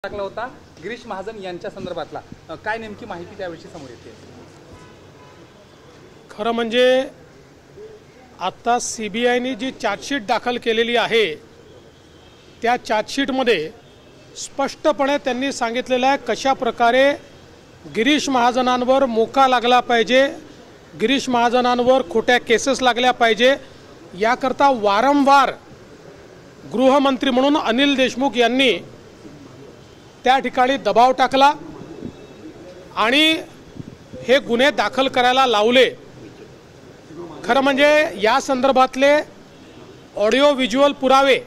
टाकला होता गिरीश महाजन यांच्या संदर्भातला, काय नेमकी माहिती त्याविषयी समोर येते? खरं म्हणजे आता CBIने जी चार्जशीट दाखल केलेली आहे त्या चार्जशीटमध्ये स्पष्टपणे त्यांनी सांगितलेलं आहे कशा प्रकारे गिरीश महाजनांवर मोका लागला पाहिजे, गिरीश महाजनांवर खोट्या केसेस लागल्या पाहिजे, याकरता वारंवार गृहमंत्री म्हणून अनिल देशमुख यांनी त्या ठिकाणी दबाव टाकला आणि हे गुन्हे दाखल करायला लावले। खरं म्हणजे या संदर्भातले ऑडिओ व्हिज्युअल पुरावे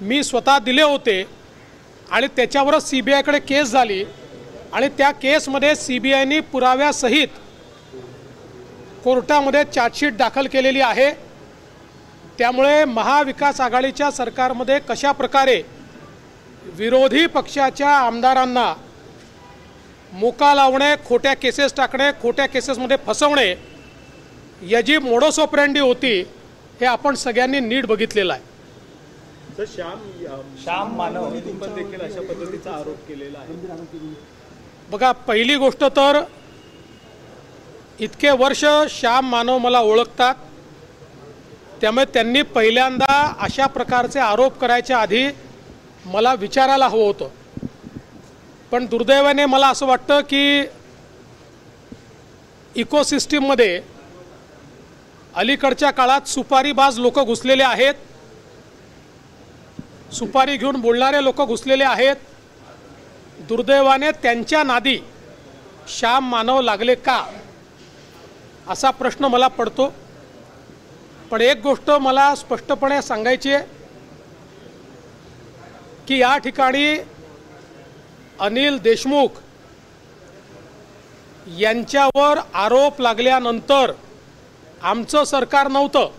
मी स्वतः दिले होते आणि त्याच्यावरच CBIकडे केस झाली आणि त्या केसमध्ये CBIने पुराव्यासहित कोर्टामध्ये चार्जशीट दाखल केलेली आहे। त्यामुळे महाविकास आघाडीच्या सरकारमध्ये कशा प्रकारे विरोधी पक्षाच्या आमदारांना मोका लावणे, खोट्या केसेस टाकणे, खोट्या केसेसमध्ये फसवणे याची मोडस ऑपरेंडी होती हे आपण सगळ्यांनी नीट बघितलेलं आहे। तर श्याम मानव पण देखील अशा पद्धतीचा आरोप केलेला आहे। बघा, पहिली गोष्ट तर इतके वर्ष श्याम मानव मला ओळखतात, त्यामुळे त्यांनी पहिल्यांदा अशा प्रकारचे आरोप करायच्या आधी मला विचारायला हवं होतं। पण दुर्दैवाने मला असं वाटतं की इकोसिस्टीममध्ये अलीकडच्या काळात सुपारीबाज लोक घुसलेले आहेत, सुपारी घेऊन बोलणारे लोक घुसलेले आहेत। दुर्दैवाने त्यांच्या नादी श्याम मानव लागले का असा प्रश्न मला पडतो। पण एक गोष्ट मला स्पष्टपणे सांगायची आहे की या ठिकाणी अनिल देशमुख यांच्यावर आरोप लागल्यानंतर आमचं सरकार नव्हतं,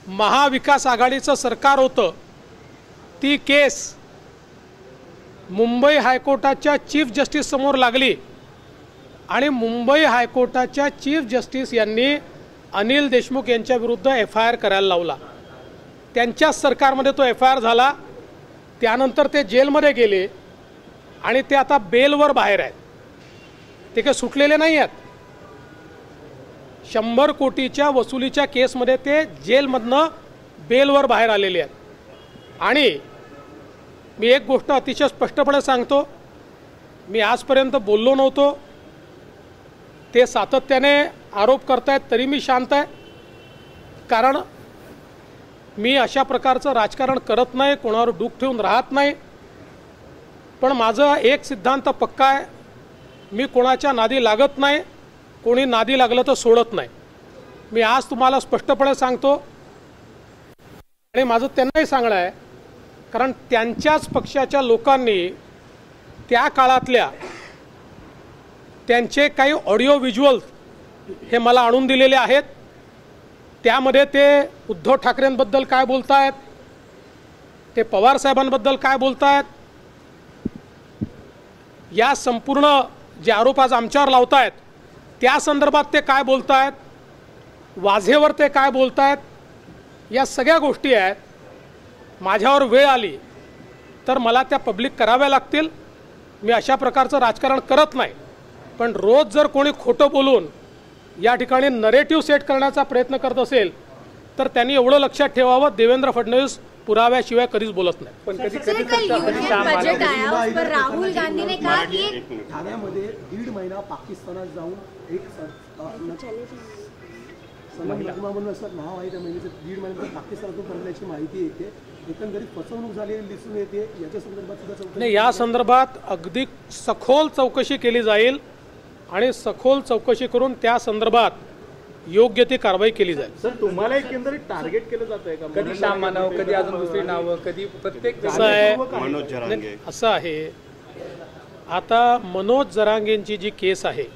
महाविकास आघाडीचं सरकार होतं। ती केस मुंबई हायकोर्टाच्या चीफ जस्टिस समोर लागली आणि मुंबई हायकोर्टाच्या चीफ जस्टिस यांनी अनिल देशमुख यांच्या विरुद्ध FIR करायला लावला। त्यांच्याच सरकारमध्ये तो FIR झाला। त्यानंतर ते जेलमध्ये गेले आणि ते आता बेलवर बाहेर आहेत, ते काही सुटलेले नाही आहेत। 100 कोटीच्या वसुलीच्या केसमध्ये ते जेलमधनं बेलवर बाहेर आलेले आहेत। आणि मी एक गोष्ट अतिशय स्पष्टपणे सांगतो, मी आजपर्यंत बोललो नव्हतो, ते सातत्याने आरोप करतायत तरी मी शांत आहे, कारण मी अशा प्रकारचं राजकारण करत नाही, कोणावर डूक ठेवून राहत नाही। पण माझा एक सिद्धांत पक्का आहे, मी कोणाच्या नादी लागत नाही, कोणी नादी लागलं तर सोडत नाही। मी आज तुम्हाला स्पष्टपणे सांगतो आणि माझं त्यांनाही सांगणं आहे, कारण त्यांच्याच पक्षाच्या लोकांनी त्या काळातल्या त्यांचे काही ऑडिओ व्हिज्युअल हे मला आणून दिलेले आहेत। त्यामध्ये ते उद्धव ठाकरेंबद्दल काय बोलतायत, ते पवार साहेबांबद्दल काय बोलतायत, या संपूर्ण जे आरोप आज आमच्यावर लावतायत त्या संदर्भात ते काय बोलतायत, वाझेवर ते काय बोलतायत, या सगळ्या गोष्टी आहेत। माझ्यावर वेळ आली तर मला त्या पब्लिक कराव्या लागतील। मी अशा प्रकारचं राजकारण करत नाही, पण रोज जर कोणी खोटं बोलून या ठिकाणी नरेटिव्ह सेट करण्याचा प्रयत्न करत असेल तर त्यांनी एवढं लक्षात ठेवावं, देवेंद्र फडणवीस पुराव्याशिवाय कधीच बोलत नाही। पण बजट आया उस पर राहुल गांधी ने कहा कि ठाण्यामध्ये 1.5 महिना पाकिस्तानात जाऊन एक म्हणून असं नाव आहे त्या महिन्याचं, 1.5 महिन्यात पाकिस्तानातून परतल्याची माहिती येते। एकंदरीत फसवणूक झालेली दिसून येते, याच्या संदर्भात सुद्धा चौकशी नाही, या संदर्भात अगदी सखोल चौकशी केली जाईल आणि सखोल चौकशी करून त्या संदर्भात योग्य ती कारवाई केली जाईल। सर, तुम्हाला एकंदरीत टार्गेट केलं जात आहे का? कधी श्याम मानव, कधी अजून दुसरी नावं, कधी प्रत्येक असं आहे। आता मनोज जरांगेंची जी केस आहे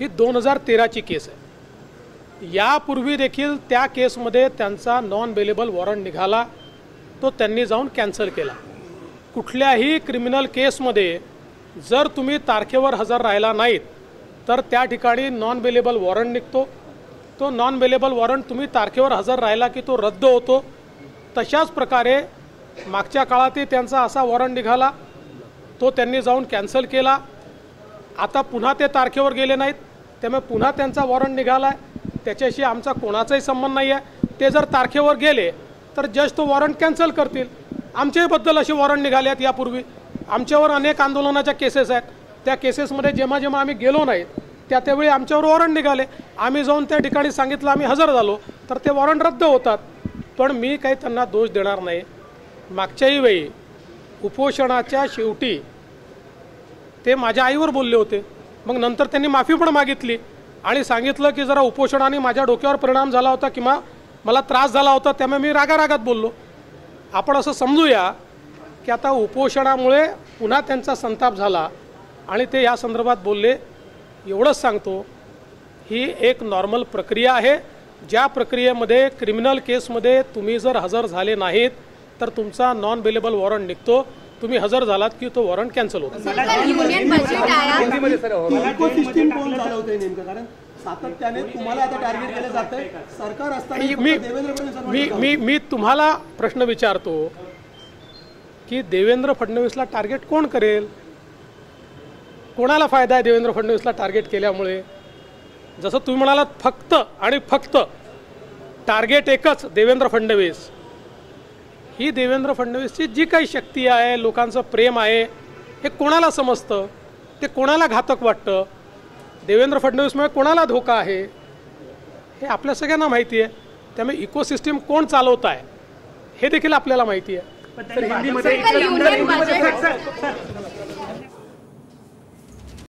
ही 2013ची केस आहे। यापूर्वी देखील त्या केसमध्ये त्यांचा नॉन बेलेबल वॉरंट निघाला, तो त्यांनी जाऊन कॅन्सल केला। कुठल्याही क्रिमिनल केसमध्ये जर तुम्ही तारखेवर हजर राहिला नाहीत तर त्या ठिकाणी नॉन बेलेबल वॉरंट निघतो, तो नॉन बेलेबल वॉरंट तुम्ही तारखेवर हजर राहिला की तो रद्द होतो। तशाच प्रकारे मागच्या काळातही त्यांचा असा वॉरंट निघाला, तो त्यांनी जाऊन कॅन्सल केला. आता पुन्हा ते तारखेवर गेले नाहीत, त्यामुळे पुन्हा त्यांचा वॉरंट निघाला आहे. त्याच्याशी आमचा कोणाचाही संबंध नाही आहे. ते जर तारखेवर गेले तर जज तो वॉरंट कॅन्सल करतील. आमच्याबद्दल असे वॉरंट निघाले आहेत यापूर्वी. आमच्यावर अनेक आंदोलनाच्या केसेस आहेत. त्या केसेसमध्ये जेव्हा जेव्हा आम्ही गेलो नाहीत त्यावेळी आमच्यावर वॉरंट निघाले. आम्ही जाऊन त्या ठिकाणी सांगितलं आम्ही हजर झालो तर ते वॉरंट रद्द होतात. पण मी काही त्यांना दोष देणार नाही. मागच्याही वेळी उपोषणाच्या शेवटी ते माझ्या आईवर बोलले होते. मग नंतर त्यांनी माफी पण मागितली आणि सांगितलं की जरा उपोषणाने माझ्या डोक्यावर परिणाम झाला होता किंवा मला त्रास झाला होता, त्यामुळे मी रागारागात बोललो. आपण असं समजूया की आता उपोषणामुळे पुन्हा त्यांचा संताप झाला आणि ते या संदर्भात बोलले. एवढंच सांगतो, ही एक नॉर्मल प्रक्रिया आहे. ज्या प्रक्रियेमध्ये क्रिमिनल केसमध्ये तुम्ही जर हजर झाले नाहीत तर तुमचा नॉन बेलेबल वॉरंट निघतो. तुम्ही हजर झालात की तो वॉरंट कॅन्सल होतो. युनियन बजेट आया हिंदीमध्ये सर इकोसिस्टीम कोण चालवतंय नेमकं? कारण सातत्याने तुम्हाला आता टार्गेट केलं जातंय. सरकार असताना देवेंद्र फडणवीस मी तुम्हाला प्रश्न विचारतो की देवेंद्र फडणवीसला टार्गेट कोण करेल? कोणाला फायदा आहे देवेंद्र फडणवीसला टार्गेट केल्यामुळे? जसं तुम्ही म्हणालात फक्त आणि फक्त टार्गेट एकच देवेंद्र फडणवीस. ही देवेंद्र फडणवीसची जी काही शक्ती आहे, लोकांचं प्रेम आहे, हे कोणाला समजतं? ते कोणाला घातक वाटतं? देवेंद्र फडणवीसमुळे कोणाला धोका आहे हे आपल्या सगळ्यांना माहिती आहे. त्यामुळे इकोसिस्टीम कोण चालवत आहे हे देखील आपल्याला माहिती आहे. हिंदीमध्ये युनियन बजेट